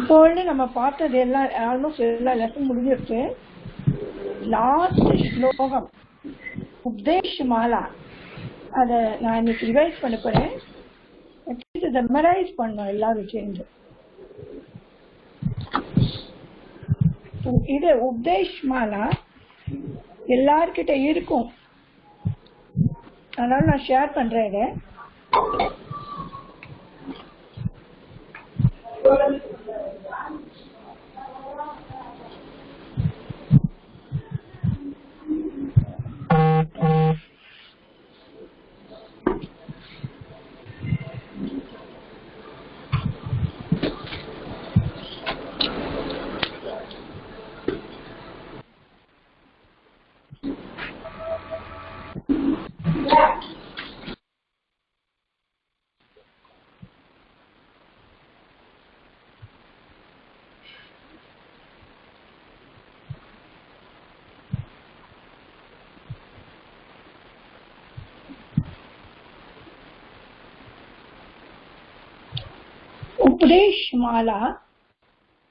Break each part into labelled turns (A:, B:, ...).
A: இப்பொழுது நம்ம பார்த்தது எல்லாம் ஆல்மோஸ்ட் எல்லா லெசன் முடிஞ்சிருச்சு. லாஸ்ட் ஸ்லோகம் உபதேஷ் மாலா, அதை நான் இன்னைக்கு ரிவைஸ் பண்ண போறேன். இதை மெமரைஸ் பண்ணோம் எல்லாரும் சேர்ந்து. இது உபதேஷ் மாலா எல்லார்கிட்ட இருக்கும், அதனால நான் ஷேர் பண்றேன். இதை उपदेश माला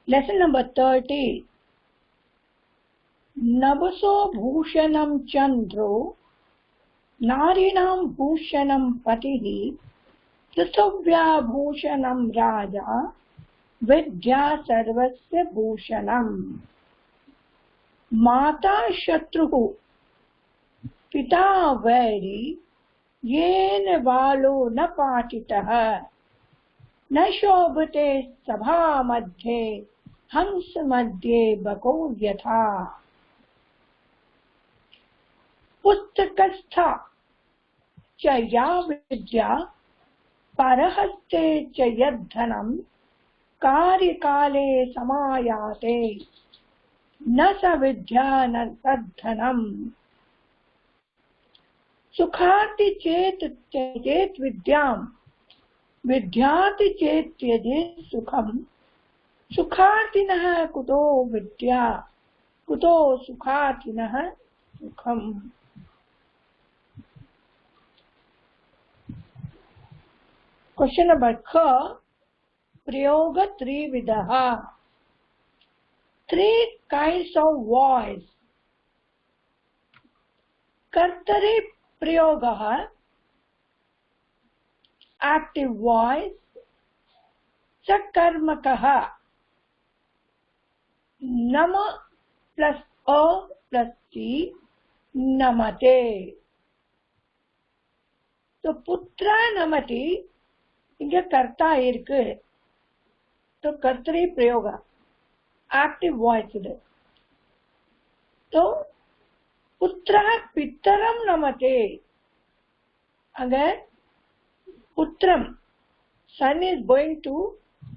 A: लेसन नंबर 30. नभसो भूषणं चंद्रो नारीणां भूषणं पतिः पृथिव्या भूषणं राजा विद्या सर्वस्य भूषणम्. माता शत्रुः पिता वैरी येन बालो न पाठितः न शोभते सभा मध्ये हंस मध्ये बको यथा. पुस्तकस्था च या विद्या परहस्ते च यद्धनं कार्यकाले समायाते न स विद्या न तद्धनम्. सुखार्ति चेत विद्याम् विद्याति चेत त्यजेत् सुखम्. सुखार्थिनः कुतो विद्या कुतो सुखार्थिनः सुखम्. क्वेश्चन नंबर ख. प्रयोग त्रिविधः. 3 kinds of voice. कर्तरि प्रयोगः active voice. सकर्मकः नम प्लस अ प्लस टी नमते. तो पुत्र नमति इंगे कर्ता इरुक्कु, तो कर्तरी प्रयोग एक्टिव वॉइस इदु. तो पुत्र पितरम नमते, अगे पुत्रम son is going to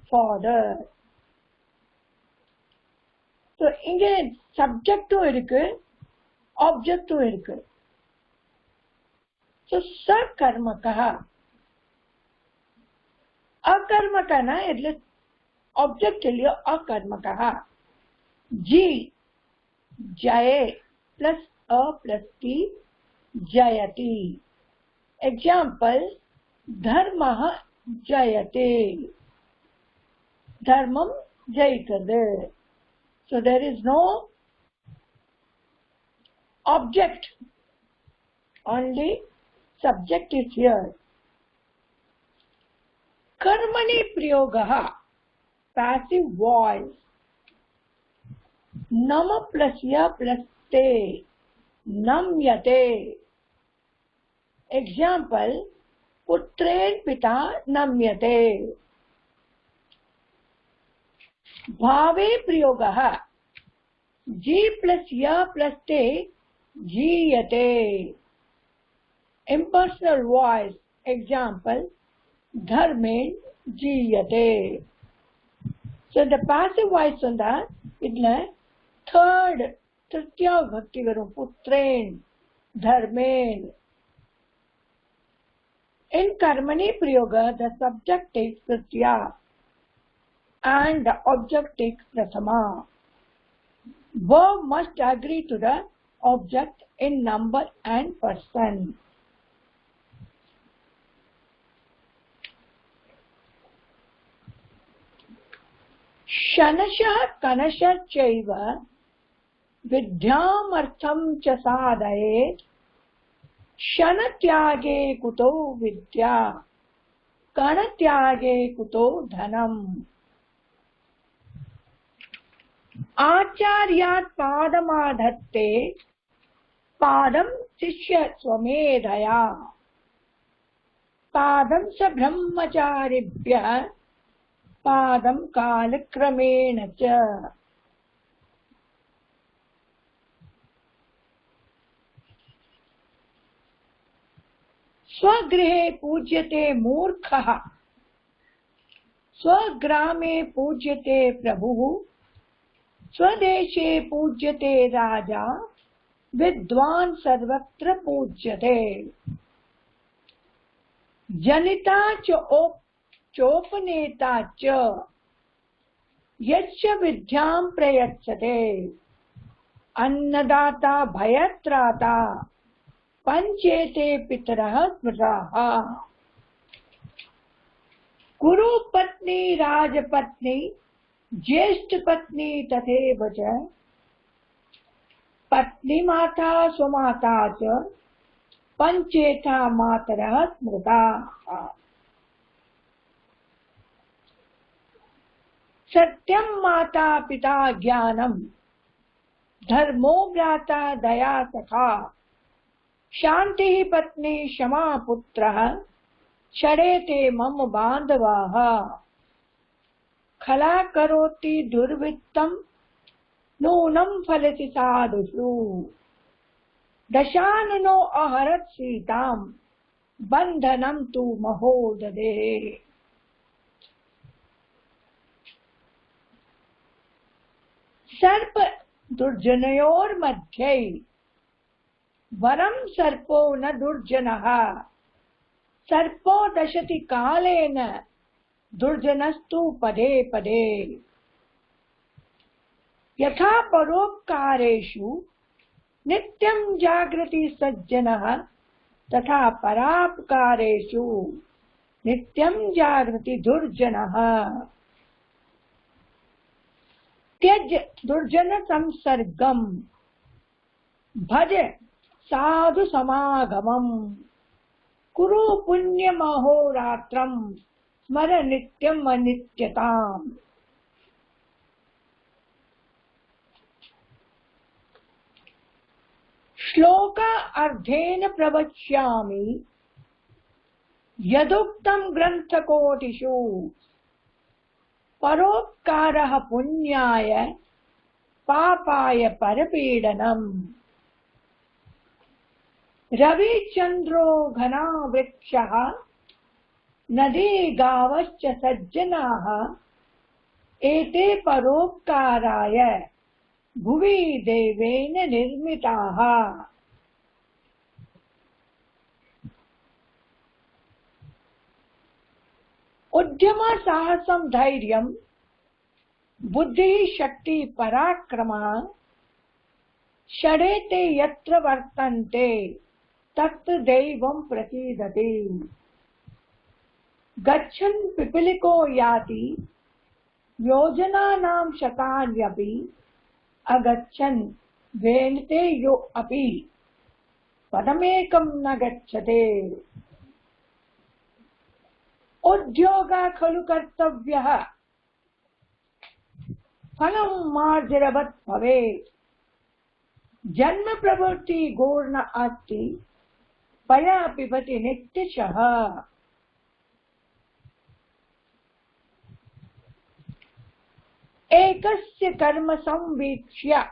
A: father. तो इंगे सब्जेक्टुम इरुक्कु ऑब्जेक्टुम इरुक्कु. तो सकर्मकः अकर्मकना एट्ले ऑब्जेक्ट इल्लैयो अकर्मकः. जी जये प्लस अ प्लस टी जयति. एग्जाम्पल धर्मः जयते, धर्मम जयितदु. So there is no object, only subject is here. कर्मणि प्रयोगः passive voice. नम प्लस य प्लस ते नम्यते. एग्जाम्पल पुत्रेण पिता नम्यते. भावे प्रयोगः जी प्लस य प्लस ते जीयते. Impersonal voice. एग्जाम्पल धर्मेण जीयते. So the passive voice on the idla third तृतीया भक्ति वरुम पुत्रेण धर्मेण. In karmani prayoga, the subject takes tritiya and the object takes prathama. Verb must agree to the object in number and person. शनशः कनशश्चैव विद्यामर्थं च साधयेत् क्षणत्यागे कुतो विद्या कणत्यागे कुतो धनम्। आचार्यात् पादमाधत्ते पादं शिष्य स्वमेधया पादं स ब्रह्मचारिभ्यः पादं कालक्रमेण च। स्वगृहे पूज्यते मूर्खः स्वग्रामे पूज्यते प्रभुः स्वदेशे पूज्यते राजा विद्वान् सर्वत्र पूज्यते। जनिता चोपनेता च यच्च विद्यां प्रयच्छते अन्नदाता भयत्राता पंचेते पितरः स्मृताः। कुरु पत्नी राजपत्नी ज्येष्ठ पत्नी तथैव च पत्नी माता स्वमाता च पंचेता मातरः स्मृताः। सत्यं माता पिता ज्ञानम् धर्मो भ्राता दया सखा शांति पत्नी क्षमा पुत्रः षडेते मम बांधवाः। खला करोति दुर्वृत्तं नूनं फलति साधुषु दशाननो अहरत् सीतां बंधनं तु महोदधे। सर्प दुर्जनयोर्मध्ये वरं सर्पो न दुर्जनः सर्पो दशति कालेन दुर्जनस्तु पदे पदे। यथा परोपकारेषु नित्यं जागृति सज्जनः तथा परोपकारेषु नित्यं जागृति दुर्जनः। त्यज दुर्जन संसर्गम भज साधु समागमम् कुरु पुण्यमहोरात्रम् स्मर नित्यम् अनित्यताम्। श्लोका अर्धेन प्रवक्ष्यामि यदुक्तं ग्रन्थकोटिषु परोपकारः पुण्याय पापाय परपीडनम्। रविचन्द्रो घना वृक्षः नदी गावश्च सज्जनाः एते परोपकाराय भुवि देवेन निर्मिताः। उद्यम साहसं धैर्यं बुद्धि शक्ति पराक्रमः षडेते यत्र वर्तन्ते तत्र दैवं प्रसीदति। गच्छन् पिपीलिको याति योजनानां शतान्यपि अगच्छन् वेणते यो अपि पदमेकं न गच्छते। उद्योगः खलु कर्तव्यः फलं मार्जरवत् भवेत्। जन्म प्रवृत्ति गौर्न अस्ति पया पिबति नित्यशः। एकस्य कर्म संवीक्ष्य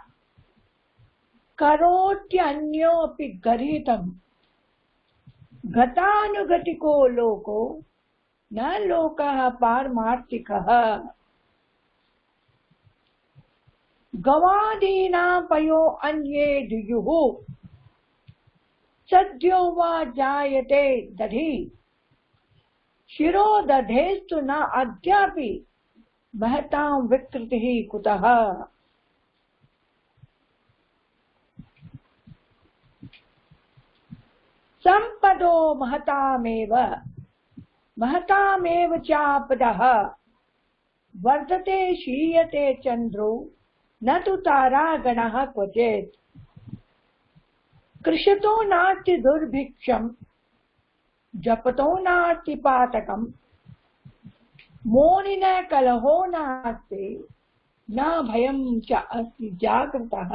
A: करोत्यन्योऽपि गरितं गतानुगतिको लोको न लोकः पारमार्थिकः। गवादीनां पयो अन्ये दुयुः सद्यो वा जायते दधि शिरो दधेस्तु न अद्यापि महतां विकृतिः कुतः। संपदो महतामेव महतामेव चापदः वर्धते क्षीयते चंद्रो न तु तारागणः क्वचित् कृशतो नास्ति दुर्भिक्षम् जपतो नास्ति पातकम् मोनिन कलहो नास्ति न भयं च अस्ति जागृतः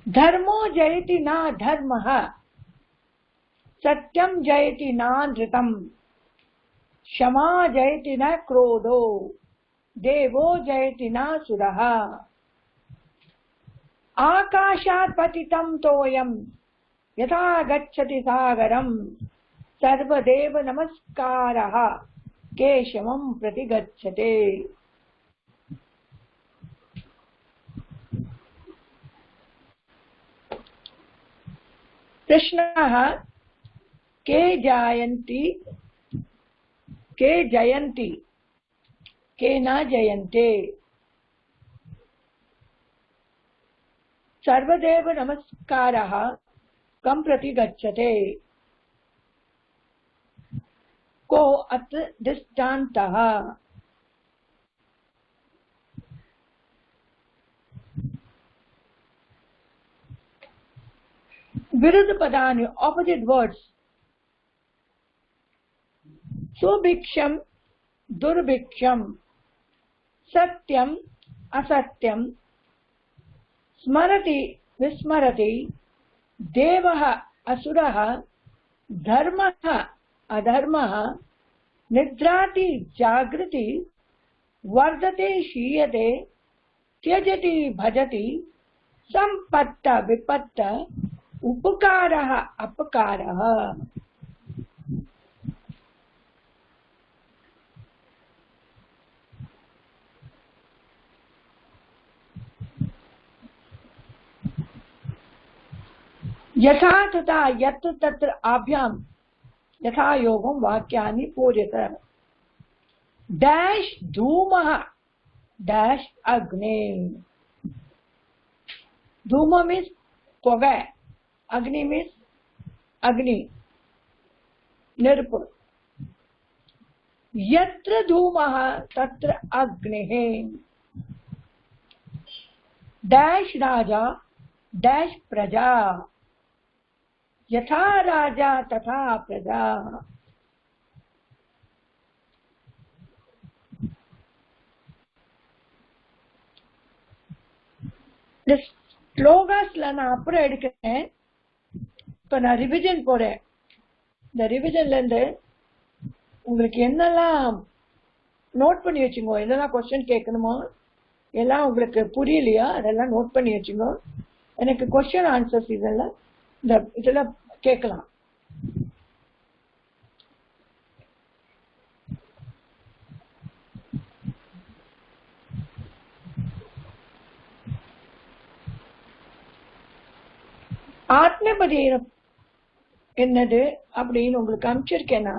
A: धर्मो जयति न धर्मः सत्यं जयति नानृतम् क्षमा जयति न क्रोधो देवो जयति न सुरः आकाशात् पतितं तोयं यथा गच्छति सागरं सर्वदेव नमस्कारः केशवं प्रति गच्छते। प्रश्नः के जयन्ति के न जयन्ते सर्वदेव नमस्कारः कं प्रति गच्छते को अत्र दृष्टान्तः विरुद्ध पदानि opposite words सुभिक्षम दुर्भिक्षम सत्यम असत्यम स्मरति विस्मरति देवः असुरः धर्मः अधर्मः निद्राति जागृति वर्धते क्षीयते त्यजति भजति संपत्त विपत्त उपकारः अपकारः। यथा तथा यत्र तत्र आभ्यां यथा योगं वाक्यानि पूर्यत डैश धूमः डैश अग्ने धूम मीन्स पोग अग्नि मीन्स अग्नि निरपुर यत्र धूमः तत्र अग्निः डैश राजा डैश प्रजा यथा राजा तथा प्रजा। இந்த ஸ்லோகாஸ்ல நான் அப்புறம் எடுக்கிறேன். இப்ப நான் ரிவிஷன் போறேன். இந்த ரிவிஷன்ல இருந்து உங்களுக்கு என்னெல்லாம் நோட் பண்ணி வச்சுங்க, என்னெல்லாம் கொஸ்டின் கேட்கணுமோ எல்லாம் உங்களுக்கு புரியலையா அதெல்லாம் நோட் பண்ணி வச்சுங்க. எனக்கு கொஸ்டின் ஆன்சர்ஸ் இதெல்லாம் கேட்கலாம். ஆத்மபதி என்னது அப்படின்னு உங்களுக்கு அனுப்பிச்சிருக்கேன்னா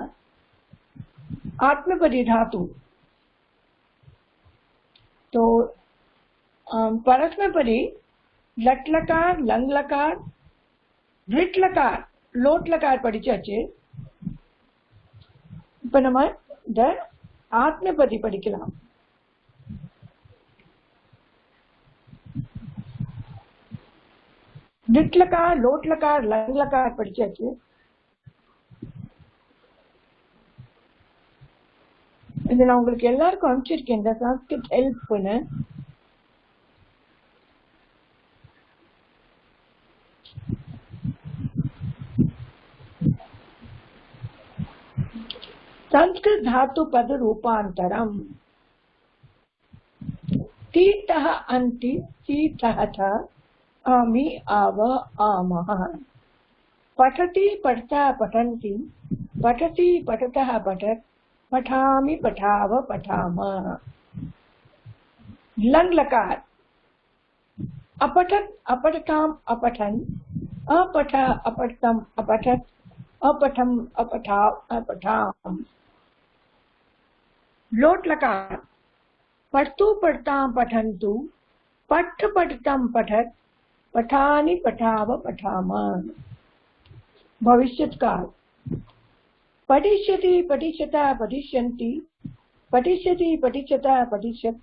A: आत्मपदी धातु तो परस्मैपदी लट लकार लंग लकार ரிட் லகார் லோட் லகார் படிச்சாச்சு. இப்ப நம்ம இந்த ஆத்மபதி படிக்கலாம். ரிட் லகார் லோட் லகார் லங் லகார் படிச்சாச்சு. இது நான் உங்களுக்கு எல்லாருக்கும் அனுப்பிச்சிருக்கேன் இந்த சான்ஸ்கிரிட் ஹெல்ப்னு. संस्कृत धातु पद रूपांतरम तीतः अंति तीतः था आमि आव आमः पठति पठता पठन्ति पठति पठतः पठत् पठामि पठाव पठामः। लंग लकार अपठत् अपठताम अपठन् अपठ अपठतम अपठत् अपठम अपठाव अपठाम। लोट लकार पठतु पठताम पठन्तु पठ पठतम पठत् पठानि पठाव पठामः। भविष्यत काल पठिष्यति पठिष्यता पठिष्यन्ति पठिष्यति पठिष्यता पठिष्यत्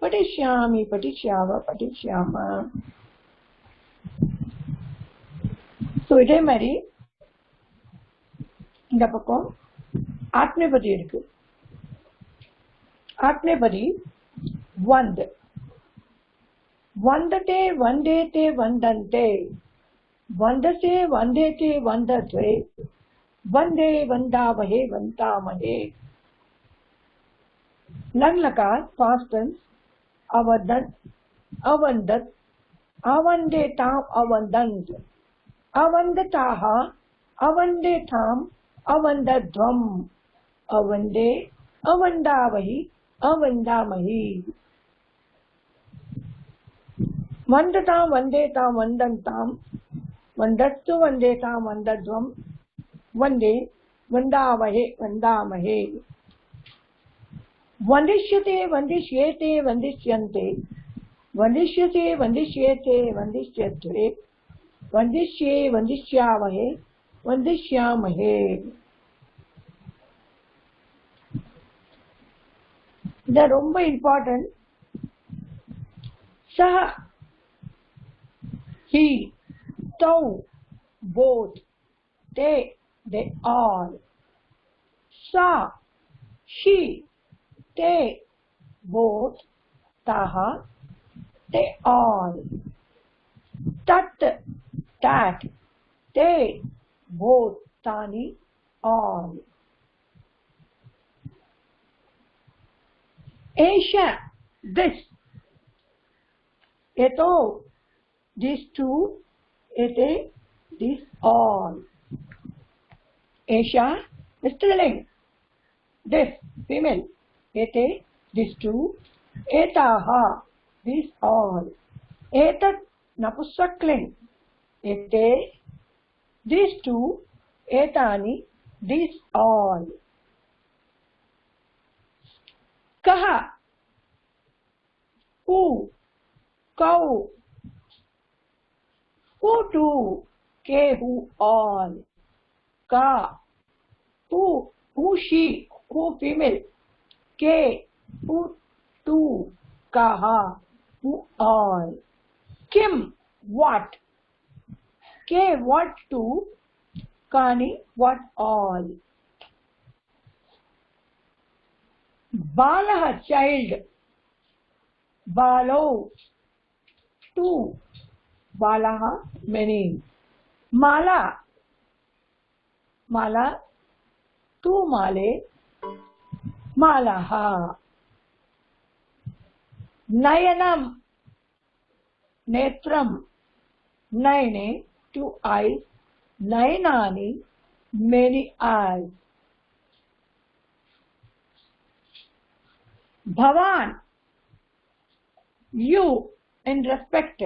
A: पठिष्यामि पठिष्याव पठिष्याम. ஸோ இதே மாதிரி இந்த பக்கம் ஆத்மேபதி இருக்கு. ஆத்மேபதி வந்த் वंदते वंदेते वंदन्ते वंदसे वंदेते वंदते वंदे वंदामहे वंदामहे. लंग लकार पास्ट टेंस अवदत अवंदत अवंदेताम अवंदन्त अवंदताः अवंदेताम अवंदध्वम् अवंदे अवंदावहि अवंदामहि. वंदतां वंदेतां वंदन्तां वंदत्सु वंदेतां वंदध्वं वंदे वंदामहे वंदामहे. वंदिष्यते वंदिष्येते वंदिष्यन्ते वंदिष्यते वंदिष्येते वंदिष्यत्वे वंदिष्ये वंदिष्यामहे वंदिष्यामहे. இது ரொம்ப இம்பார்ட்டன்ட். सह he, tau, both, they all. Sa, she, they, both, taha, they all. Tat, that, they, both, tani, all. Asia, this. Eto, these two, ete, these all. Asia, striling. This, female. Ete, these two. Etaha, these all. Etat, napusakling. Ete, these two. Etani, these all. Kaha, who, cow, who to, ke, who all. Ka, who she, who female. Ke, who to, kaha, who all. Kim, what. Ke, what to, kani, what all. Balaha, child. Balo, two. Balaha, many. Mala, mala, two male. Malaha. Nayanam, netram. Nayane, two eyes. Nayanani, many eyes. Bhavan, you, in respect.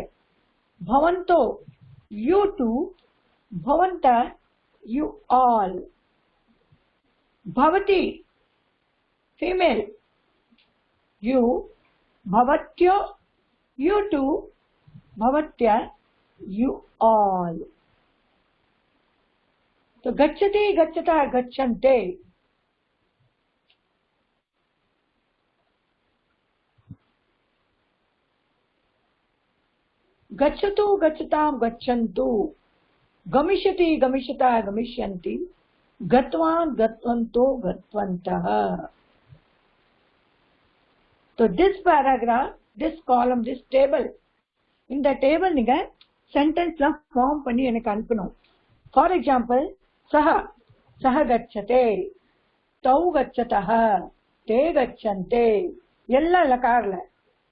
A: Bhavanto, you two. Bhavanta, you all. Bhavati, female. You. Bhavatyo, you two. Bhavatya, you all. So gacchati, gacchata, gacchante. गच्छतु गच्छतां गच्छन्तु गमिष्यति गमिष्यता गमिष्यन्ति गतवान गतवन्तो गतवन्तः. So this paragraph, this column, this table, in the table நீங்க sentence லாம் form பண்ணி எனக்கு அனுப்பணும். For example, சஹ சஹ கச்சதே, தௌ கச்சதஹ, தே கச்சந்தே, எல்லாம் லகார்ல.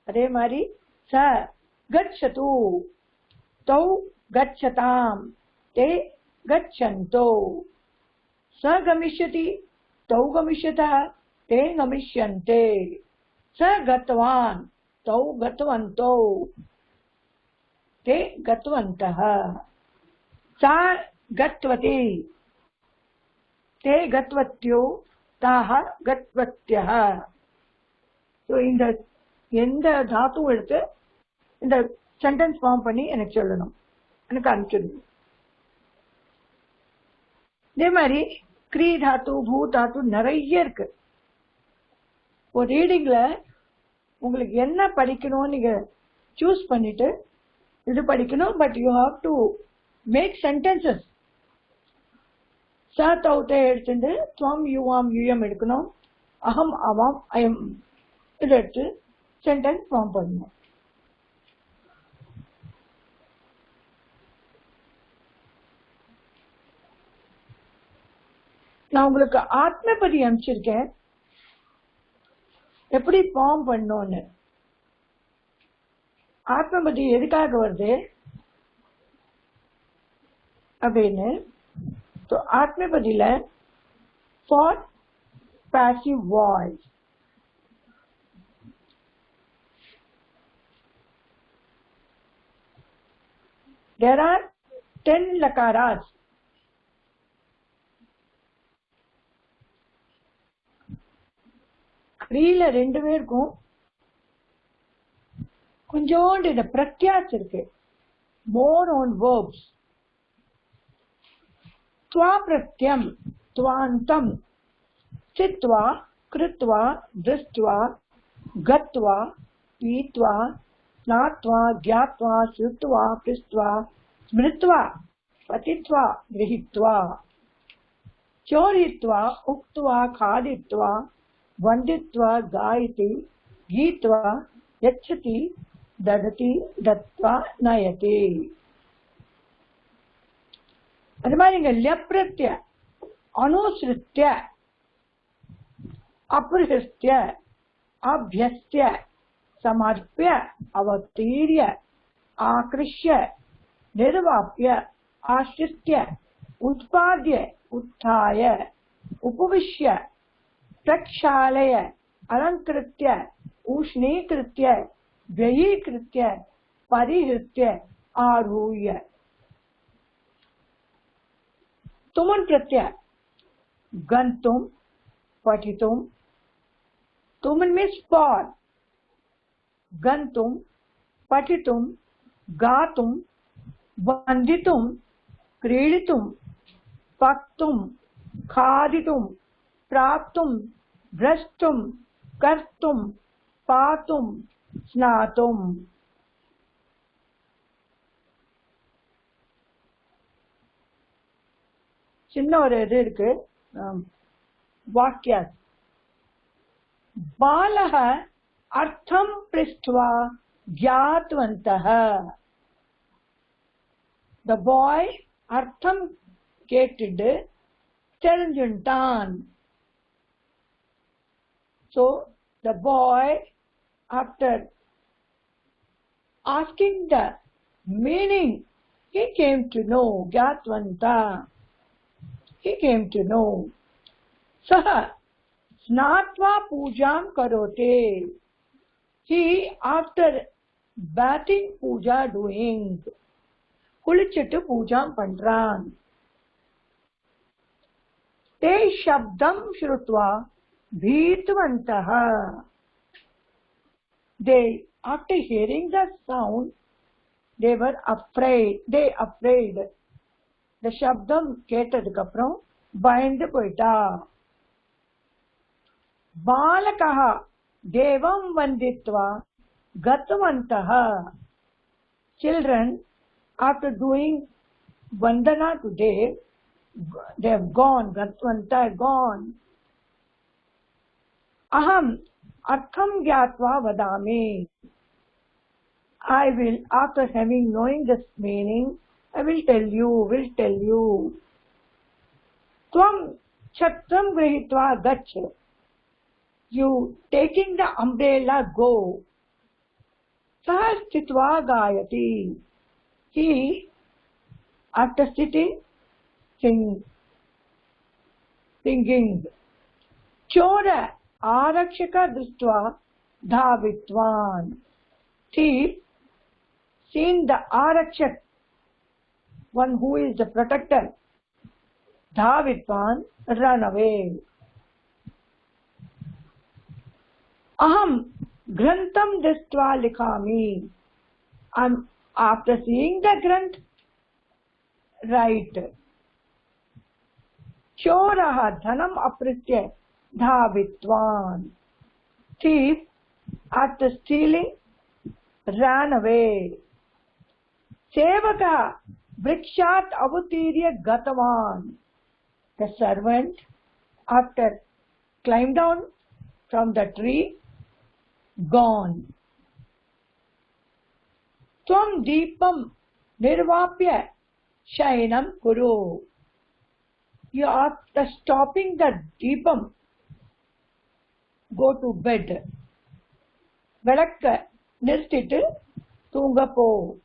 A: அதே மாதிரி ச गच्छतु, तौ गच्छताम, ते गच्छन्तो. स गमिष्यति, तौ गमिष्यतः, ते गमिष्यन्ते. स गतवान, तौ गतवन्तो, ते गतवन्तः. सा गतवती, ते गतवत्यो, ताः गतवत्यः. So இந்த எந்த தாத்து எடுத்து இந்த சென்டென்ஸ் ஃபார்ம் பண்ணி எனக்கு சொல்லணும், எனக்கு அனுப்பிச்சிடணும். இதே மாதிரி க்ரீ தாத்து பூ தாத்து நிறைய இருக்கு. ஒரு ரீடிங்ல உங்களுக்கு என்ன படிக்கணும்னு நீங்க சூஸ் பண்ணிட்டு இது படிக்கணும். But you have to make sentences. ச தௌத்தை எடுத்துட்டு துவம் யுவாம் யூஎம் எடுக்கணும். அகம் அவாம் அயம் இதை எடுத்து சென்டென்ஸ் ஃபார்ம் பண்ணணும். நான் உங்களுக்கு ஆத்மபதி அனுப்பிச்சிருக்கேன், எப்படி ஃபார்ம் பண்ணோன்னு. ஆத்மபதி எதுக்காக வருது அப்படின்னு, ஆத்மபதியில for passive voice. There are 10 lakaras. க்ரீல ரெண்டு பேருக்கும் கொஞ்சோண்டு இந்த பிரத்யாஸ் இருக்கு. more on verbs. त्वा प्रत्यम त्वांतम चित्वा कृत्वा दृष्ट्वा गत्वा पीत्वा स्नात्वा ज्ञात्वा श्रुत्वा पृष्ट्वा स्मृत्वा पतित्वा गृहीत्वा चोरित्वा उक्त्वा खादित्वा वन्दित्वा गायति गीत्वा यच्छति ददति दत्वा नयति. அது மாதிரி இங்க ல்யப்ரத்ய அனுசிருத்ய அப்ரஹிருத்ய அபியஸ்ய சமர்ப்பிய அவதீர்ய ஆக்ருஷ்ய நிர்வாப்ய ஆசிரித்ய உத்பாத்ய உத்தாய உபவிஷ்ய பிரக்ஷாலய அலங்கிருத்ய உஷ்ணீகிருத்ய व्ययीकृत्य परिहृत्य आरूह्य. तुमन प्रत्यय गंतुम पठितुम. तुमन मीन्स फॉर. गंतुम पठितुम गातुम वंदितुम क्रीडितुम पक्तुम खादितुम प्राप्तुम द्रष्टुम कर्तुम पातुम स्नातुम. சின்ன ஒரு இது இருக்கு வாக்கிய. பாலக அர்த்தம் பிருஷ்ட்வா ज्ञातवन्तः. The boy அர்த்தம் கேட்டுட்டு தெரிஞ்சுட்டான். So the boy, after asking the meaning, he came to know. Gyatwanta, he came to know. Saha snatva pujam karote. He, after bathing, puja doing. குளிச்சிட்டு பூஜாம் பண்றான். ते शब्दं श्रुत्वा भीतवन्तः. They, after hearing the sound, they were afraid. They afraid. The shabdam கேட்டதுக்கு அப்புறம் பயந்து போயிட்டா. बालकः देवं वन्दित्वा गतवन्तः. Children, after doing vandana to Dev, they have gone. Gatavanta gone. Aham artham gyatva vadami. I will, after having knowing this meaning, I will tell you. Tvam chatram grihitva gach. You taking the umbrella, go. Saha stitva gayati. He, after sitting, singing. Chora arakshaka drishtva dhavitvan. Thief, seen the arakshak, one who is the protector, dhavitvan, run away. Aham grantham drishtva likhami. After seeing the granth, write. चोरः धनम् अपृत्य धावित्वान्. Thief, after stealing, ran away. Sevakः vrikshat avutirya gatavan. The servant, after climbed down from the tree, gone. Tvam deepam nirvapya shayanam kuru. You after stopping the deepam, go to bed. Velakka nirtittu thunga po.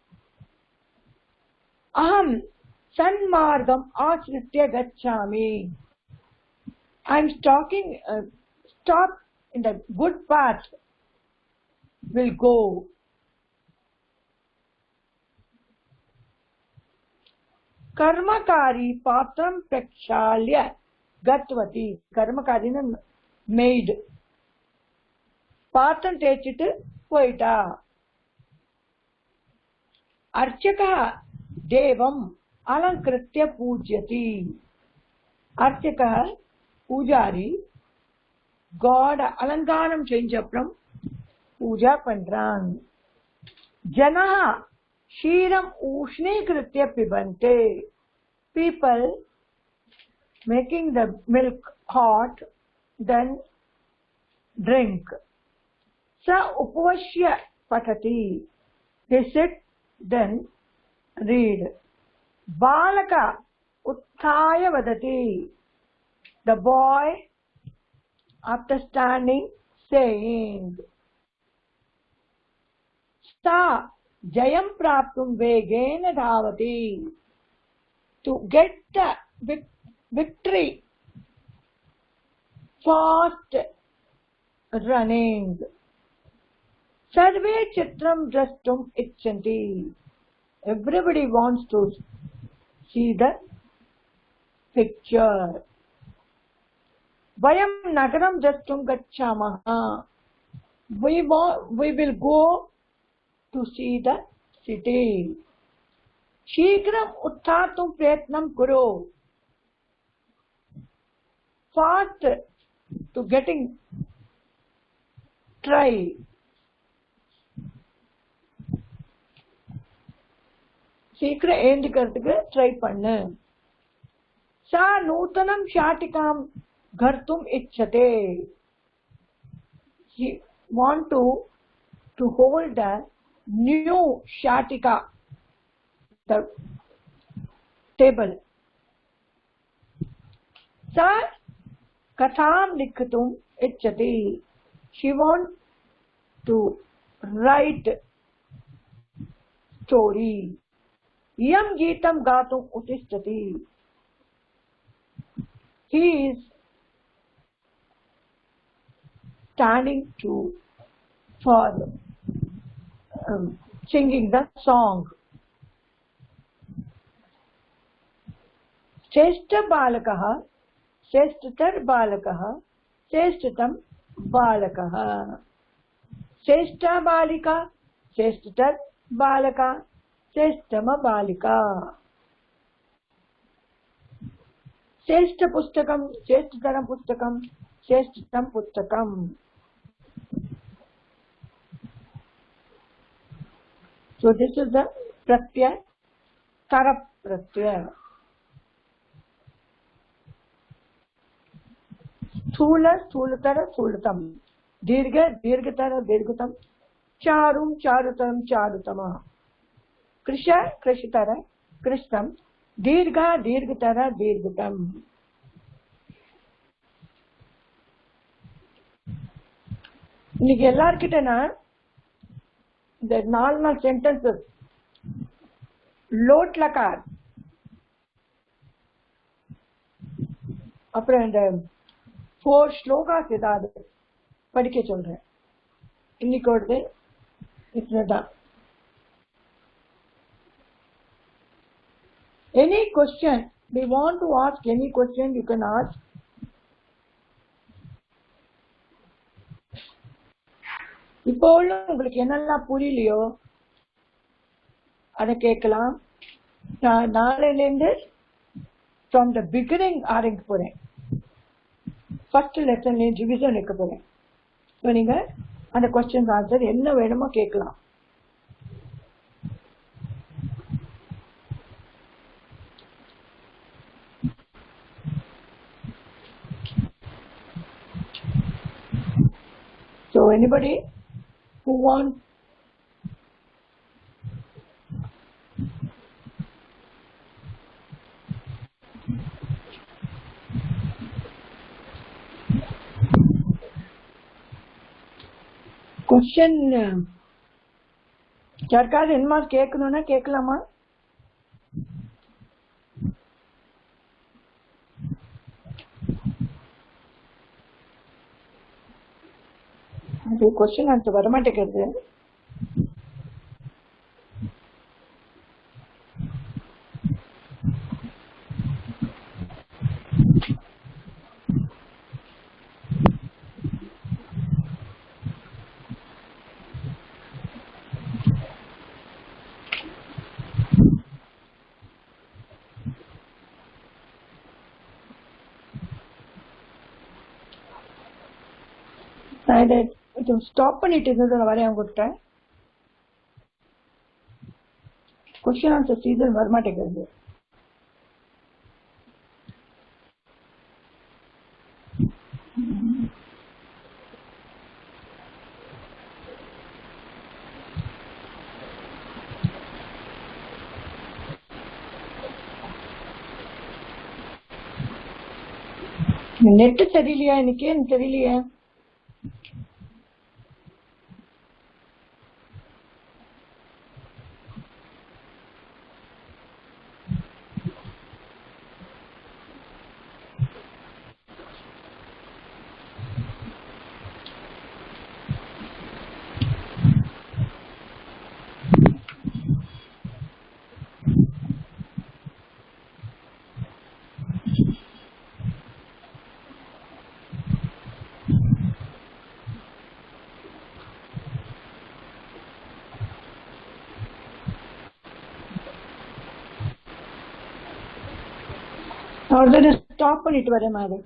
A: Aham sanmargam asritya gacchami. I am stop in the good path, will go. Karmakari patram prakshalya gatvati. Karmakari na maid. Patram techitu poita. Archaka devam alankritya pujyati. Archaka Pujari, God alangaram chanjapram puja pandran. Janaha Shiram Ushni Kritya Pibante. People making the milk hot, then drink. Sa Upavashya Patati. They sit, then read. Balaka Utthaya Vadati. The boy, after standing, saying, Sta Jayam Praptum Vegena Dhavati. To get the victory, fast running. Sarve Chitram Drastum Icchanti. Everybody wants to see the picture. Vayam nagaram drastum gacchamaha. We will go to see the city. Shikram utthatum prayatnam kuru. Fast to getting try. Sikra end karthukku try pannu. Sa nutanam shatikam Ghartum ichchate. He want to hold the new shatika, the table. Sa katham likhatum ichchate. She want to write story. Yam geetam gatum utishtati. He is standing for singing the song. Shrestha balakah, shreshthtar balakah, shreshthtam balakah. Shrestha balika, shreshthtar balaka, shreshthama balika. Shrestha pustakam, shreshthtaram pustakam, shreshthtam pustakam. So this is the pratyaya, tara pratyaya. Sthula, sthulatar, sthulatam. Dirgha, dirghatara, dirghatam. Charum, charutaram, charutama. Krisha, krishitara, krishtam. Dirgha, dirghatara, dirghatam. இன்னைக்கு எல்லார்கிட்ட நான் இந்த 4 sentences load லகார் அப்புறம் இந்த 4 ஸ்லோகாஸ் ஏதாவது படிக்க சொல்றேன். இன்னைக்கு இதுதான். Any question, we want to ask any question, you can ask. இப்போ உங்களுக்கு என்னெல்லாம் புரியலையோ அதை கேட்கலாம். நாளையிலேருந்து ஃப்ரம் த பிகினிங் ஆரம்பிக்க போறேன். ஃபர்ஸ்ட் லெசன்ல டிவிஷன் வைக்க போறேன். ஸோ நீங்க அந்த கொஸ்டின் ஆன்சர் என்ன வேணுமோ கேட்கலாம். So anybody who wants question யாருக்காவது என்ன கேட்கணும்னா கேட்கலாமா? அது கொஸ்டின் ஆன்சர் வரமாட்டேங்கிறது. ஸ்டாப் பண்ணிட்டு இருந்தது வரேன் உங்ககிட்ட. கொஸ்டின் ஆன்சர் சீசன் வரமாட்டேங்கிறது. நெட் சரியில்லையா இன்னைக்கு? எனக்கு தெரியலையா. ஒரு ஸ்டாப் பண்ணிட்டு வரேன் மாதிரி.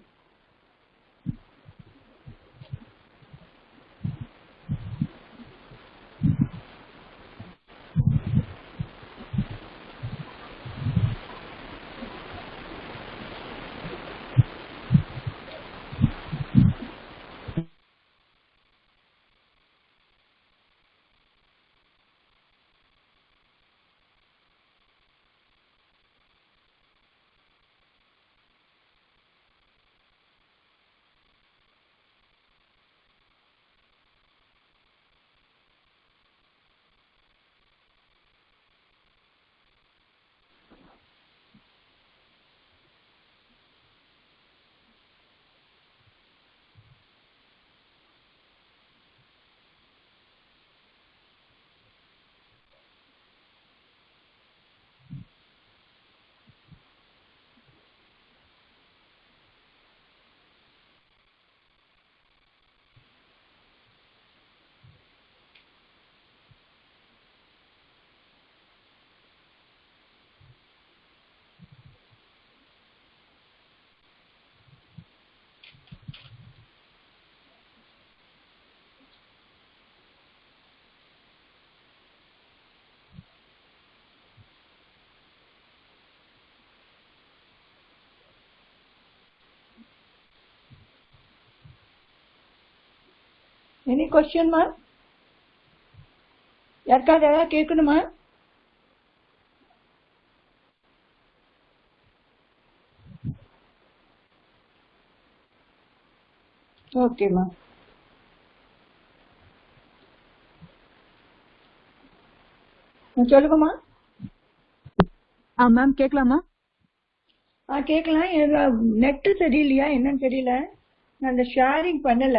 A: எனி கொஸ்டின்மா? யாருக்காவது ஏதாவது கேட்கணுமா? ஓகேம்மா. சொல்லுங்கம்மா.
B: மேம் கேட்கலாமா?
A: கேட்கலாம். நெட் சரியில்லையா என்னன்னு தெரியல. நான் அந்த ஷேரிங் பண்ணல.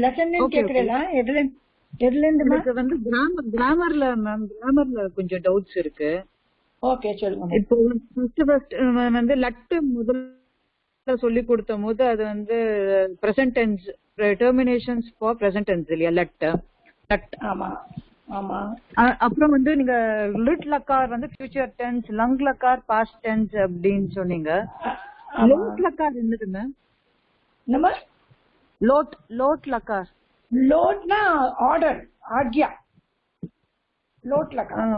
A: லெசன் கேக்குறேன். எதுல இருந்துமா?
B: வந்து கிராமர்ல மேம், கிராமர்ல கொஞ்சம் டவுட்ஸ் இருக்கு.
A: ஓகே சொல்லுங்க.
B: இப்போ ஃபர்ஸ்ட் வந்து லட் முதல்ல சொல்லி கொடுத்த போது அது வந்து present tense terminations for present tense இல்லையா? லட்.
A: ஆமா ஆமா.
B: அப்புறம் வந்து நீங்க லிட் லக்கார் வந்து ஃபியூச்சர் டென்ஸ், லங் லக்கார் பாஸ்ட் டென்ஸ் அப்படின்னு சொன்னீங்க. லோட் லக்கார் என்னதுங்க?
A: நம்ம
B: லோட் லக்கார்.
A: லோட்னா ஆர்டர், ஆக்யா. லோட் லக்கார்.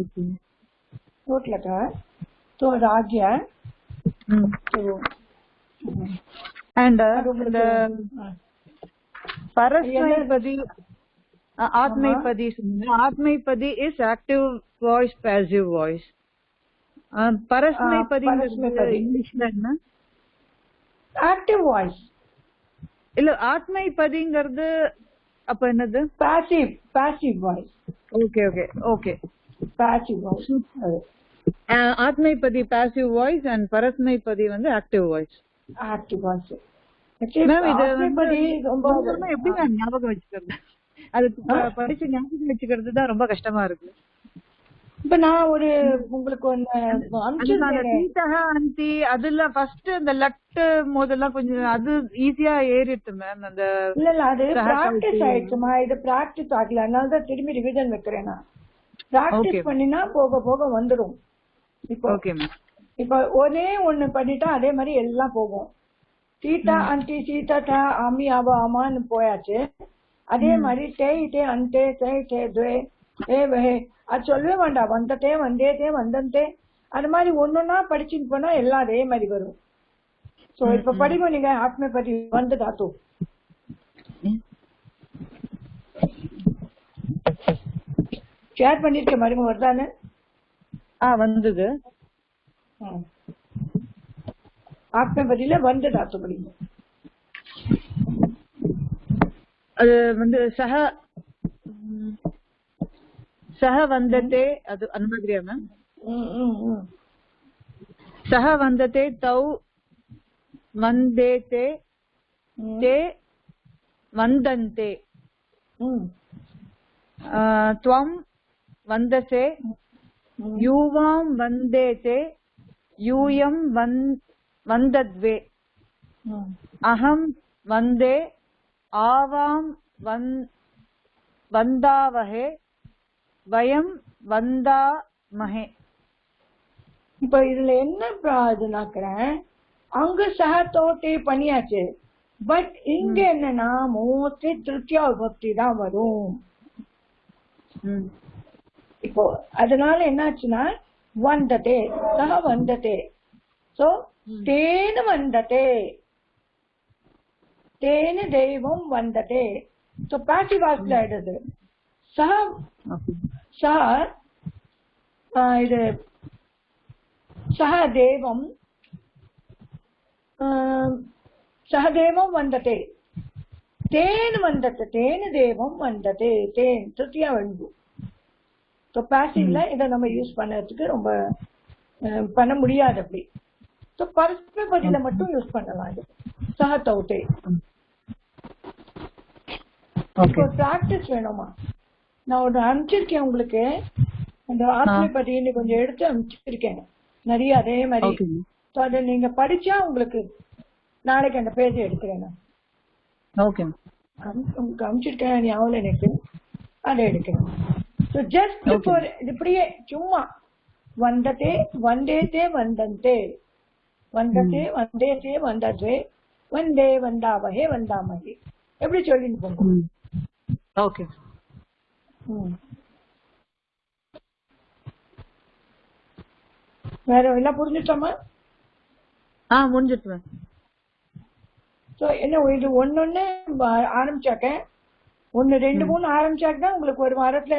B: ஓகே.
A: லோட் லக்கார் तो आज्ञा.
B: and the parasmaipadi atmaipadi is active voice, passive voice. parasmaipadi english la enna?
A: active voice
B: illa atmaipadiங்கிறது அப்ப என்னது? passive voice. okay
A: passive voice.
B: atmaipadi passive voice and parasmaipadi வந்து active voice. மேம் இது எப்படி நான் ஞாபகம் வச்சுக்கிறது? அது படிச்சு ஞாபகம் வச்சுக்கிறது தான் ரொம்ப கஷ்டமா இருக்கு.
A: இப்ப நான் ஒரு உங்களுக்கு
B: அதுல ஃபர்ஸ்ட் அந்த லட்டு மோதெல்லாம் கொஞ்சம் அது ஈஸியா ஏறிட்டு மேம். அந்த
A: இல்ல அது பிராக்டிஸ் ஆயிடுச்சுமா, இது பிராக்டிஸ் ஆகல, அதனால தான் திரும்பி ரிவிஷன் வைக்கிறேன். நான் பிராக்டிஸ் பண்ணினா போக போக வந்துடும். இப்ப ஒரே ஒண்ணு பண்ணிட்டா அதே மாதிரி எல்லாம் போகும். சீதா அண்டி சீதா அம்மி அவ அம்மான்னு போயாச்சு. அதே மாதிரி டே அண்டே டே துவே ஏ வஹே அது சொல்லவே வேண்டாம். வந்ததே வந்தே வந்தே அது மாதிரி ஒன்னொன்னா படிச்சுட்டு போனா எல்லாம் அதே மாதிரி வரும். சோ இப்ப படிக்கும் நீங்க ஆத்மபதி வந்து தாத்து ஷேர் பண்ணிருக்கேன் மருங்க வருதானு?
B: வந்தது.
A: ஆத்மபதியில வந்து தாத்து படிங்க.
B: அது வந்து சஹ வந்ததே அது அந்த மாதிரியா மேம்? சஹ வந்ததே தௌ வந்தேதே தே வந்தந்தே த்வம் வந்தசே யூவாம் வந்தேதே யூயம் வந்தத்வே அஹம் வந்தே ஆவாம் வந்தாவஹே வயம் வந்தாமஹே.
A: இப்ப இதுல என்ன இதுனாக்குறேன், அங்க சஹத்தோட்டே பண்ணியாச்சு. பட் இங்க என்னன்னா மோஸ்ட்லி திருத்தியா விபக்தி தான் வரும். இப்போ அதனால என்னாச்சுன்னா வந்ததே சஹ வந்ததே. சோ தேனு வந்ததே, தேனு தெய்வம் வந்ததே. சோ பாசிவ் வாய்ஸ்ல ஆயிடுது. சஹ சஹ இது சஹதேவம் சஹதேவம் வந்ததே, தேன் வந்தது தேனு தேவம் வந்ததே, தேன் திருத்தியா வந்து. ஸோ பாசிவ்ல இதை நம்ம யூஸ் பண்ணறதுக்கு ரொம்ப பண்ண முடியாது அப்படி. ஸோ பரஸ்பதியில மட்டும் யூஸ் பண்ணலாம். இது சஹதௌதே. பிராக்டிஸ் வேணுமா? நான் ஒரு அனுப்பிச்சிருக்கேன் உங்களுக்கு, அந்த ஆத்மபதினு கொஞ்சம் எடுத்து அனுப்பிச்சிருக்கேன் நிறைய அதே மாதிரி. அதை நீங்க படிச்சா உங்களுக்கு நாளைக்கு அந்த பேஜ் எடுக்கிறேன். உங்களுக்கு அனுப்பிச்சிருக்கேன் ஞாபகம் எனக்கு, அதை எடுக்கிறேன். ஸோ ஜஸ்ட் ஃபார் இப்படியே சும்மா வந்ததே வந்தேதே வந்தந்தே வந்ததே வந்தேதே வந்ததே வந்தே வந்தாவஹே வந்தாமஹே எப்படி சொல்லிட்டு போங்க.
B: ஓகே.
A: வேற எல்லாம் புரிஞ்சுட்டோமா?
B: முடிஞ்சிட்டு.
A: ஸோ என்ன இது ஒன்னொன்னு ஆரம்பிச்சாக்க, 1 2 3 ஆரம்பிச்சாக்க உங்களுக்கு ஒரு வாரத்துல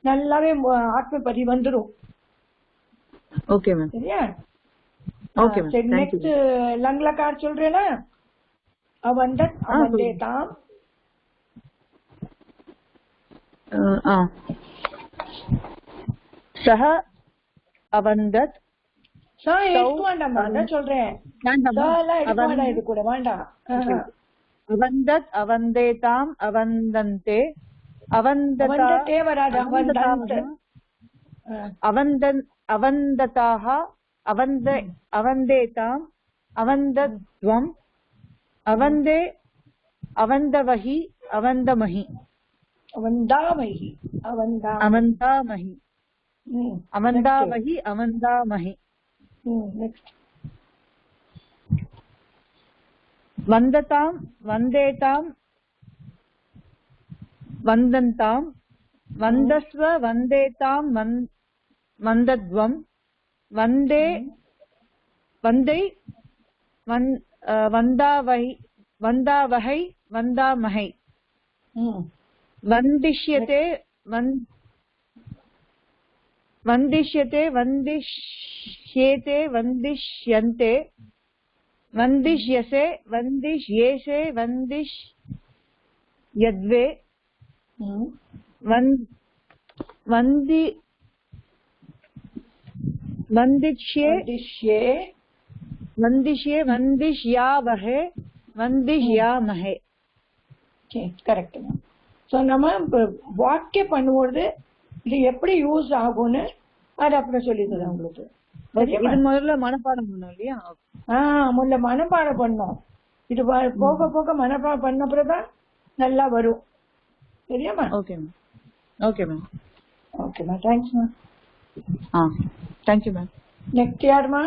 A: நல்லாவே ஆத்மபதி வந்துடும்.
B: Okay ma'am.
A: சரியா?
B: Okay ma'am.
A: சரி, நெக்ஸ்ட் லங்லகார் சொல்றேனா? அவந்தத் அவந்தேதாம்
B: சஹ அவந்தத்
A: சா எடுக்க வேண்டாமா? அதான் சொல்றேன். இது கூட வேண்டாம்.
B: அவந்தத் அவந்தேதாம் அவந்தந்தே
A: அவந்ததே வராது.
B: அவந்ததாக அவந்தேதாம் அவந்தத்வம் அவந்தே அவந்தவஹி அவந்தமஹி.
A: அவந்தாமஹி
B: அவந்தாமஹி அவந்தாவஹி அவந்தாமஹி
A: நெக்ஸ்ட்
B: வந்ததாம் வந்தேதாம் வந்தந்தாம் வந்தஸ்வ வந்தேதாம் வந்தத்வம் வந்தே வந்தை வந்தாவஹை வந்தாமஹை வந்திஷ்யதே வந்திஷ்யதே வந்திஷ்யேதே வந்திஷ்யந்தே வந்திஷ்யசே வந்திஷ்யேஷே வந்திஷ்யத்வே வந்திஷ்யே வந்திஷ்யே வந்திஷ்யாவஹே வந்திஷ்யாமஹே.
A: கரெக்ட். ஸோ நம்ம வாக்கிய பண்ணும்போது இது எப்படி யூஸ் ஆகும்னு அது அப்புறம் சொல்லி தரேன் உங்களுக்கு.
B: இது முதல்ல மனப்பாடம் பண்ணோம் இல்லையா?
A: முதல்ல மனப்பாடம் பண்ணோம். இது போக போக மனப்பாடம் பண்ண அப்புறம் நல்லா வரும். சரியாமா?
B: Okay ma'am. Okay ma'am.
A: ஓகேம்மா, தேங்க்ஸ்மா.
B: Thank you ma'am.
A: நெக்ஸ்ட் யாருமா?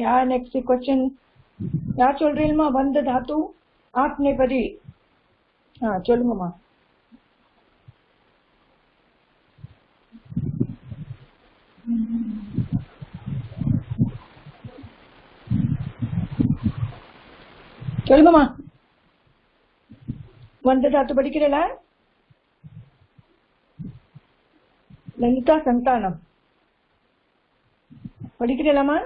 A: யார் நெக்ஸ்ட் क्वेश्चन யார் சொல்றீங்கம்மா? வந்த தாத்து ஆத்மேபதி. சொல்லுங்கம்மா. சொல்லுங்கம்மா. வந்த தாத்து படிக்கிறல? லலிதா சந்தானம் படிக்கிறலாமா?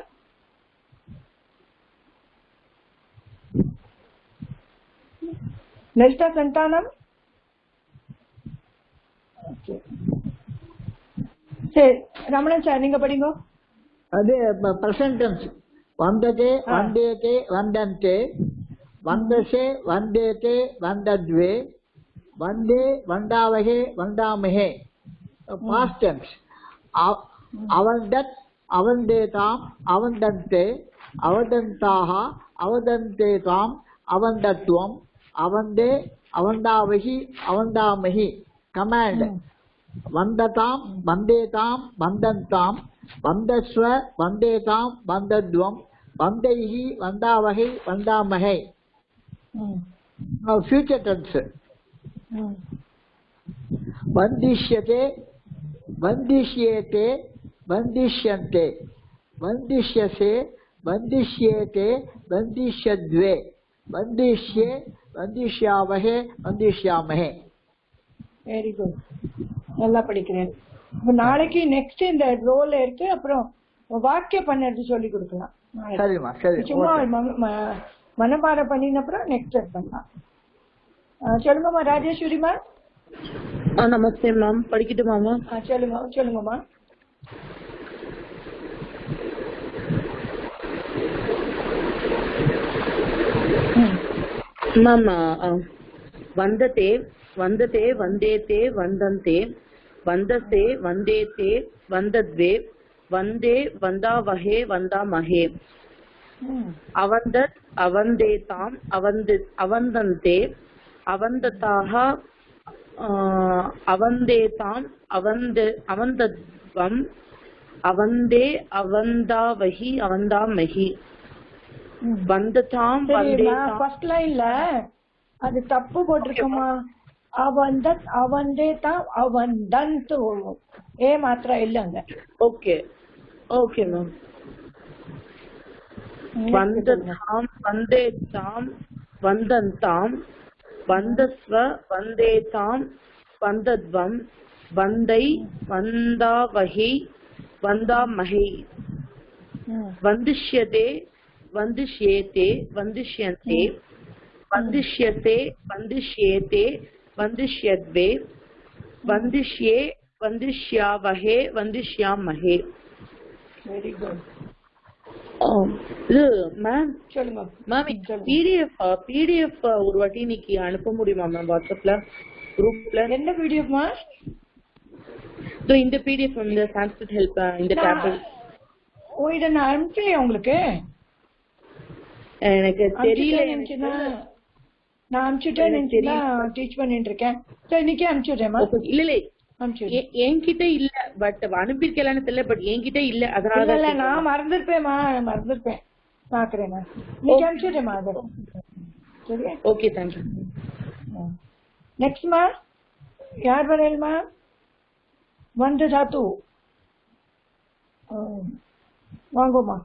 A: லலிதா சந்தானம். சரி ரமணன் சார் நீங்க படிங்க.
C: அது பிரசன்ட் டென்ஸ். வந்ததே வந்தேதே வந்தந்தே வந்தசே வந்தேதே வந்தத்வே வந்தே வந்தாவஹே வந்தாமஹே. Past tense. அவந்தத் அவந்தேதாம் அவந்தந்தே அவதந்தாக அவதந்தேதாம் அவந்தத்வம் அவந்தே அவந்தாவஹி அவந்தாமஹி. கமாண்ட். வந்ததாம் வந்தேதாம் வந்தந்தாம் வந்தஸ்வ வந்தேதாம் வந்தத்வம் வந்தைஹி வந்தாவஹை வந்தாமஹை. Future tense. வந்திஷ்யதே வந்திஷ்யேதே வந்திஷ்யந்தே வந்திஷ்யசே வந்திஷ்யேதே வந்திஷ்யத்வே வந்திஷ்யே வந்திஷ்யாவஹே வந்திஷ்யாமஹே.
A: வெரி குட், நல்லா படிக்கிறேன். நாளைக்கு நெக்ஸ்ட் இந்த ரோல் இருக்கு, அப்புறம் வாக்கிய பண்ணது சொல்லி கொடுக்கலாம்.
C: சரிம்மா, சரி.
A: சும்மா மனப்பாடம் பண்ணின அப்புறம் நெக்ஸ்ட் பண்ணலாம். சொல்லுங்கம்மா ராஜேஸ்வரிமா.
D: நமஸ்தே மேம். படிக்கட்டுமா மேம்?
A: சொல்லுங்கம்மா.
D: மேம் வந்ததே வந்ததே வந்தேதே வந்தந்தே வந்தசே வந்தேதே வந்தத்வே வந்தே வந்தாவஹே வந்தாமஹே. அவந்தத் அவந்தேதாம் அவந்தந்தே அவந்ததாக அவந்தேதாம் அவந்தத்வம் அவந்தே அவந்தாவஹி அவந்தாமஹி. வந்ததாம் வந்தேதாம்.
A: ஃபர்ஸ்ட் லைன்ல அது தப்பு போட்டிருக்கோமா? அவந்தத் அவந்தேதாம் அவந்தந்த் ஏ மாத்திரா இல்லங்க.
D: Okay okay ma'am. வந்ததாம் வந்தேதாம் வந்தந்தாம் வந்தஸ்வ வந்தேதாம் வந்தத்வம் வந்தை வந்தாவஹி வந்தாமஹை. வந்திஷ்யதே வந்திஷ்யேதே வந்திஷ்யந்தே வந்திஷ்யசே வந்திஷ்யேதே வந்திஷ்யத்வே வந்திஷ்யே வந்திஷ்யாவஹே வந்திஷ்யாமஹே.
A: Very good.
D: இது மேம்
A: சொல்லுங்க
D: மேம். பிடிஎஃப் ஒரு வாட்டி இன்னைக்கு அனுப்ப முடியுமா மேம் வாட்ஸ்அப்ல குரூப்ல?
A: என்ன பிடிஎஃப்மா?
D: இந்த பிடிஎஃப் இந்த சான்ஸ்கிரிட் ஹெல்ப் இந்த டேபிள்.
A: இத நான் அனுப்பிச்சேன் உங்களுக்கு.
D: எனக்கு தெரியல.
A: நான் அனுப்பிச்சுட்டேன் டீச் பண்ணிட்டு இருக்கேன். சரி இன்னைக்கே அனுப்பிச்சுடுறேம்மா.
D: இல்ல என்கிட்ட இல்ல, பட் அனுப்பிருக்கலான்னு தெரியல, பட் என்கிட்ட இல்ல, அதனால
A: இல்ல நான் மறந்துருப்பேன் பாக்குறேன். இன்னைக்கு அனுப்பிச்சுடுறேம்மா அது. சரி
D: ஓகே தேங்க்யூ.
A: நெக்ஸ்ட்மா யார் வரையில்மா? வந்து தாத்து வாங்கோமா.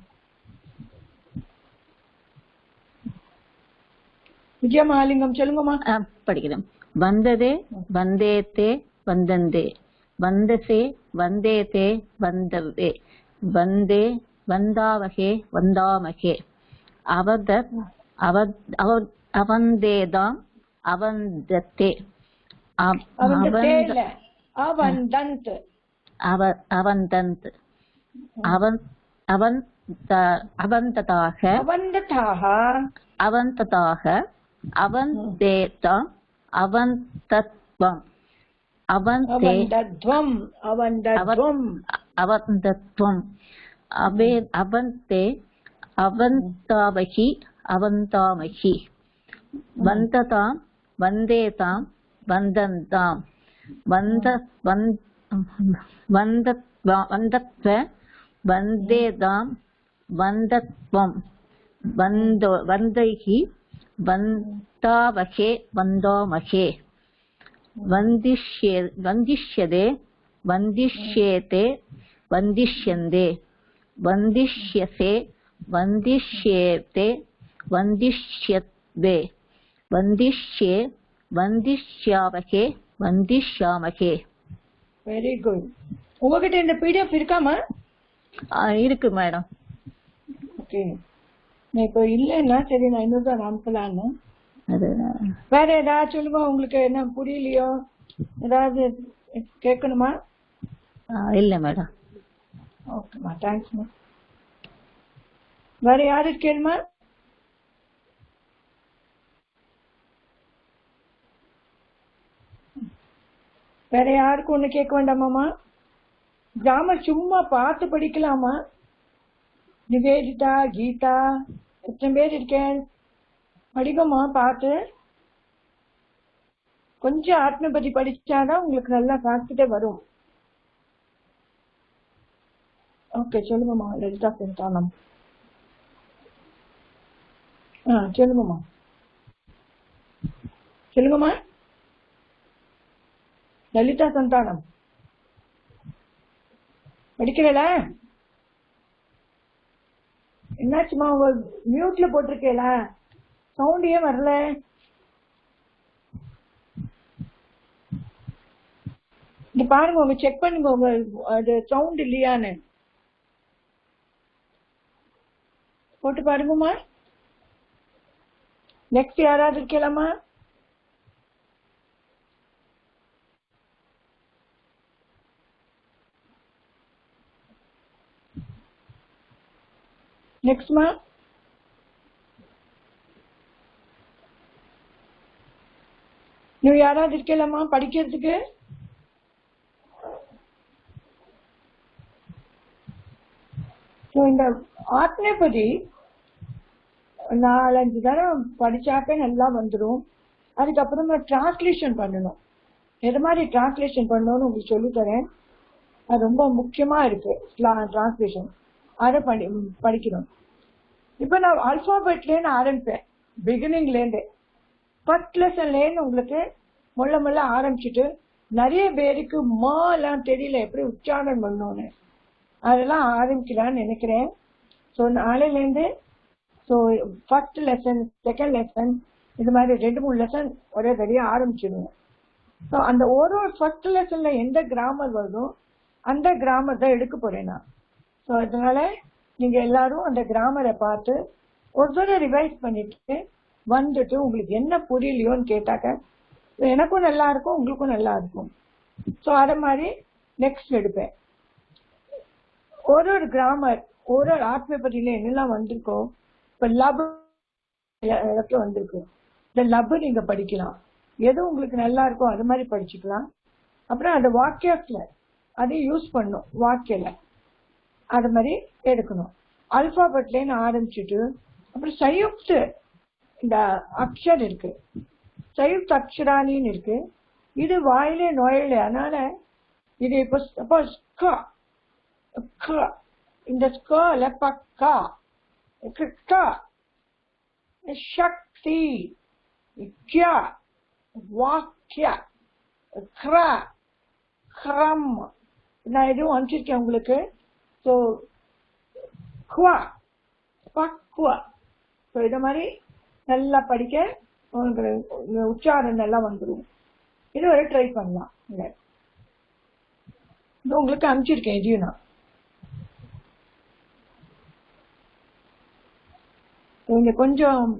A: விஜயமகாலிங்கம் சொல்லுங்கம்மா.
E: படிக்கிறேன். வந்ததே வந்தேத்தே வந்தந்தே, வந்தசே வந்தேத்தே வந்தவே, வந்தே வந்தாவகே வந்தாமகே, அவதத் அவந்தேதாம் அவந்தத்தே,
A: அவந்தந்த்
E: அவந்ததாக அவந்தேதாம் அவந்தத்வம் அவந்தத்வம் அவந்தே அவந்தாவகி அவந்தாமகி, வந்ததாம் வந்தேதாம் வந்தந்தாம் வந்தத்வ வந்தேதாம் வந்தத்வம் வந்தைகி வந்தாவகே வந்தாமகே, வந்திஷ்யதே வந்திஷ்யேதே வந்திஷ்யந்தே, வந்திஷ்யசே வந்திஷ்யேதே வந்திஷ்யத்வே, வந்திஷ்யே வந்திஷ்யாவகே வந்திஷ்யாமகே.
A: Very good. உங்ககிட்ட இந்த பிடிஎஃப் இருக்காமா?
E: இருக்கு மேடம்.
A: ஓகே, இப்போ இல்லைன்னா சரி நான் இன்னொரு தான் அனுப்பலான்னு. வேற ஏதாவது சொல்லுங்க, உங்களுக்கு என்ன புரியலையோ ஏதாவது கேட்கணுமா?
E: இல்ல மேடம்.
A: ஓகேம்மா, தேங்க்ஸ்மா. வேற யாரு கேளுமா? வேற யாருக்கும் ஒண்ணு கேட்க வேண்டாமாமா? கிராமர் சும்மா பார்த்து படிக்கலாமா? நிவேதிதா, கீதா, எத்தனை பேர் இருக்கேன்? படிக்கமா பார்த்து. கொஞ்சம் ஆத்ம பத்தி படிச்சாதான் உங்களுக்கு நல்லா பார்த்துட்டே வரும். ஓகே சொல்லுங்கம்மா. லலிதா சந்தானம். சொல்லுங்கம்மா சொல்லுங்கம்மா. லலிதா சந்தானம் படிக்கிறல? என்னாச்சுமா? உங்க மியூட்ல போட்டிருக்கேல, சவுண்ட் ஏன் வரல? இங்க பாருங்க, உங்க செக் பண்ணுங்க, உங்க அது சவுண்ட் இல்லையான்னு போட்டு பாருங்கம்மா. நெக்ஸ்ட் யாராவது இருக்கலாமா? நெக்ஸ்ட்மா. நீ யாராவது இருக்கலாமா படிக்கிறதுக்கு? இந்த ஆத்மபதி 4-5 தடவை படிச்சாக்க நல்லா வந்துடும். அதுக்கப்புறமா டிரான்ஸ்லேஷன் பண்ணணும். எது மாதிரி டிரான்ஸ்லேஷன் பண்ணணும்னு உங்களுக்கு சொல்லித்தரேன். அது ரொம்ப முக்கியமா இருக்கு டிரான்ஸ்லேஷன். அதை படிக்கணும். இப்ப நான் அல்பாபெட்லேருந்து ஆரம்பிப்பேன், பிகினிங்லேருந்து ஃபர்ஸ்ட் லெசன்லேருந்து உங்களுக்கு முள்ள ஆரம்பிச்சுட்டு, நிறைய பேருக்கு எல்லாம் தெரியல எப்படி உச்சாரணம் பண்ணணும்னு, அதெல்லாம் ஆரம்பிக்கலான்னு நினைக்கிறேன். ஸோ நாளையிலேருந்து so first lesson, second lesson, இது மாதிரி 2-3 லெசன் ஒரே தடியாக ஆரம்பிச்சிடுவேன். ஸோ அந்த ஒரு ஃபர்ஸ்ட் லெசன்ல எந்த கிராமர் வருதோ அந்த கிராமர் தான் எடுக்க போறேன் நான். ஸோ அதனால நீங்க எல்லாரும் அந்த கிராமரை பார்த்து ஒரு தடவை ரிவைஸ் பண்ணிட்டு வந்துட்டு உங்களுக்கு என்ன புரியலையோன்னு கேட்டாக்க எனக்கும் நல்லா இருக்கும், உங்களுக்கும் நல்லா இருக்கும். ஸோ அதை மாதிரி நெக்ஸ்ட் எடுப்பேன். ஒரு கிராமர், ஒரு ஆத்மபதியில என்னெல்லாம் வந்திருக்கோ, இப்ப லப் இடத்துல வந்திருக்கு, இந்த லப் நீங்க படிக்கலாம். எது உங்களுக்கு நல்லா இருக்கோ அது மாதிரி படிச்சுக்கலாம். அப்புறம் அந்த வாக்கியத்துல அதை யூஸ் பண்ணும், வாக்கியல அது மாதிரி எடுக்கணும். அல்பாபெட்லேன்னு ஆரம்பிச்சுட்டு அப்புறம் சயுக்த் இந்த அக்ஷர் இருக்கு, சயுக்த அக்ஷராணின்னு இருக்கு. இது வாயிலே நுழையல. அதனால இது இப்போ இந்த ஸ்கல பக்கா சக்தி வாக்கிய கிரம் நான் எதுவும் அனுப்பிச்சிருக்கேன் உங்களுக்கு. ஸோ பக்குவ இத மாதிரி நல்லா படிக்க உங்களுக்கு உச்சாரம் நல்லா வந்துடும். இது வரை ட்ரை பண்ணலாம். உங்களுக்கு அனுப்பிச்சிருக்கேன் இதையும் நான். இங்க கொஞ்சம்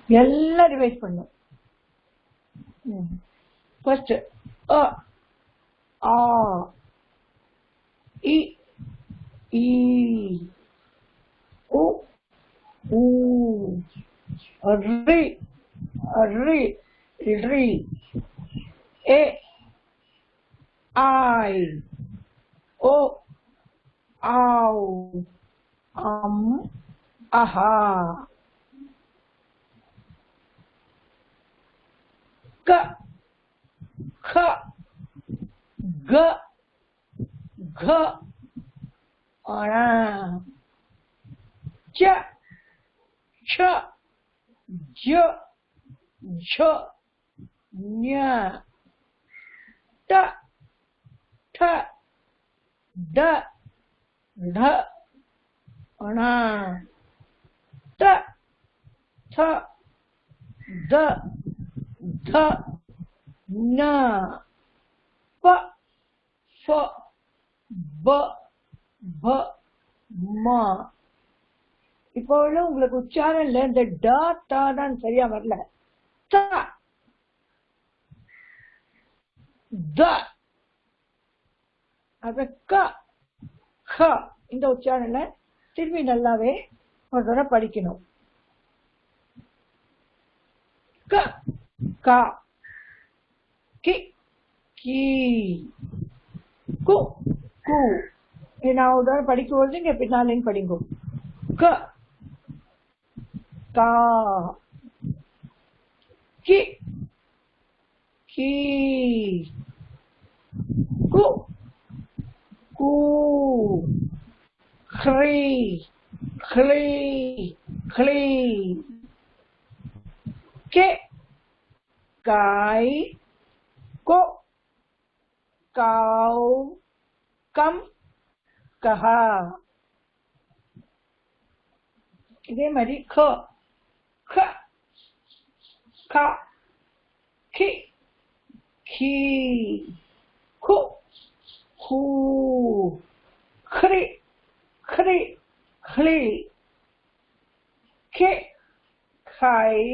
A: எல்லாம் ரிவைஸ் பண்ணும். ஃபர்ஸ்ட் அ ஆ இ ஈ உ ஊ ரி ரி ரி ஏ ஐ ஓ ஆவ் அம் அஹா க க க घ अण च छ ज झ ञ ट ठ ड ढ अण ट थ द ध न प फ ப ப ம. இப்போ உங்களுக்கு உச்சாரம் இல்ல, இந்த டா டா தான் சரியா வரல. த த அது க க இந்த உச்சாரம் இல்ல. திரும்பி நல்லாவே ஒரு தடவை படிக்கணும். க கா கி கீ கு கு. நான் ஒரு தடவை படிக்கும்போது இங்க பின்னாலேன்னு படிங்க. க கா கி கீ கு கூ க்ரீ க்ளீ க்ளீ கே காய் கோ காவ் கம் கஹா. இதே மாதிரி க க கா கி கீ கு கூ க்ரி க்ரி க்ளீ கே காய்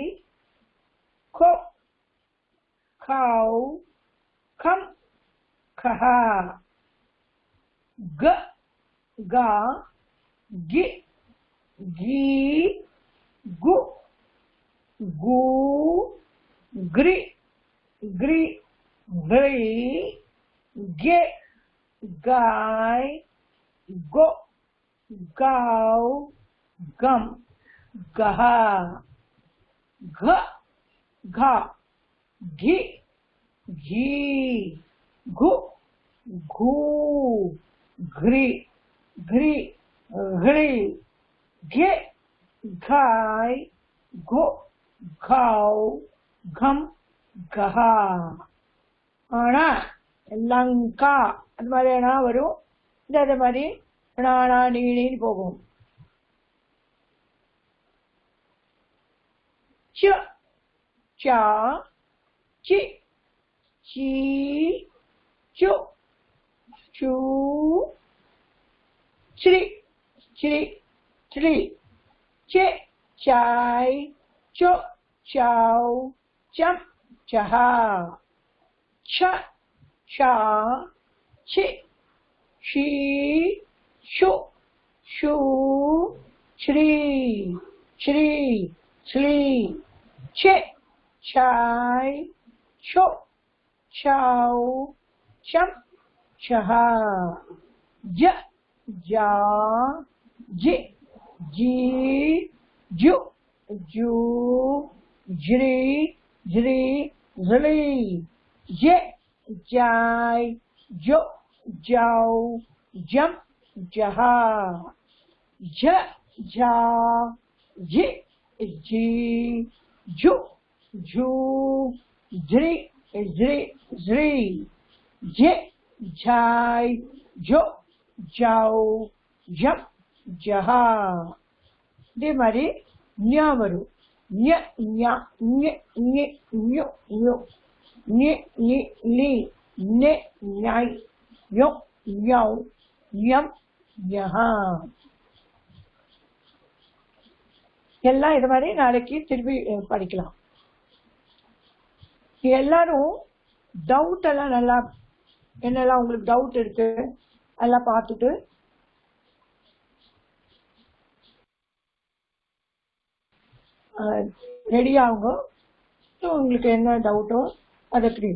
A: கோ காவ் கம் கஹா. க கா கி கீ கு கூ க்ரி க்ரி க்ரீ கே காய் கோ காவ் கம் கஹா. க கா கி घी घु घू घ्री घ्री घ्री घे घाय घो घाव घम घहा. ஆனா லங்கா அது மாதிரி ஆனா வரும். இந்த அதே மாதிரி நானா நீனின்னு போகும். ச சா சி ची चु चू श्री श्री श्री चे चाय चो चाव चम चहा छ छा छि शी शु शू श्री श्री श्री चे चाय चो चाव चम चहा ज जा जि जी जु जू ज्री ज्री ज्ली जे जाय जो जाओ जम जहा झ झा झि जी जु झू झ्री झ्री झ्री जे झाय जो जाओ जम जहा இதே மாதிரி ஞா வரும் ஞ ஞா ஞ ஞ ஞு ஞு ஞ ஞி லி நெ ஞாய் யோ யௌ யம் யஹா எல்லாம் இது மாதிரி நாளைக்கு திருப்பி படிக்கலாம். எல்லாரும் டவுட் எல்லாம் நல்லா என்னெல்லாம் உங்களுக்கு டவுட் இருக்கு எல்லாம் பார்த்துட்டு ரெடி ஆகுங்க. உங்களுக்கு என்ன டவுட்டோ அதுக்கு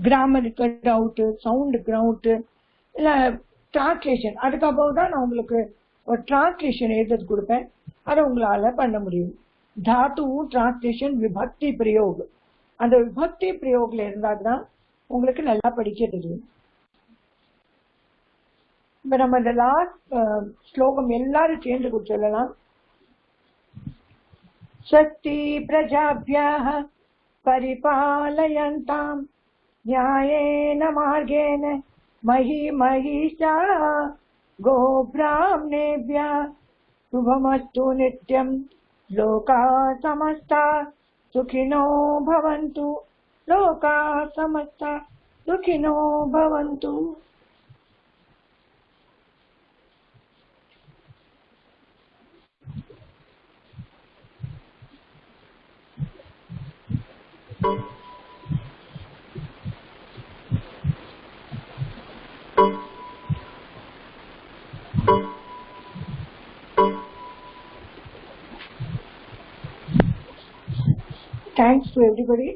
A: கிராமருக்கு டவுட்டு, சவுண்டு டவுட்டு, இல்லை டிரான்ஸ்லேஷன் அதுக்கப்புறம் தான் நான் உங்களுக்கு ஒரு டிரான்ஸ்லேஷன் எழுதுறது கொடுப்பேன். அதை உங்களால் பண்ண முடியும். தாத்துவும் டிரான்ஸ்லேஷன் விபக்தி பிரயோக், அந்த விபக்தி பிரயோகில் இருந்தால் தான் உங்களுக்கு நல்லா படிக்க தெரியும். இப்போ நம்ம இந்த லாஸ்ட் ஸ்லோகம் எல்லாரும் சேர்ந்து சொல்லலாம். स्वस्ति प्रजाभ्यः परिपालयन्तां न्यायेन मार्गेण महिषाः गोब्राह्मणेभ्यः शुभमस्तु नित्यं लोकाः समस्ताः सुखिनो भवन्तु लोकाः समस्ताः सुखिनो भवन्तु. Thanks to everybody.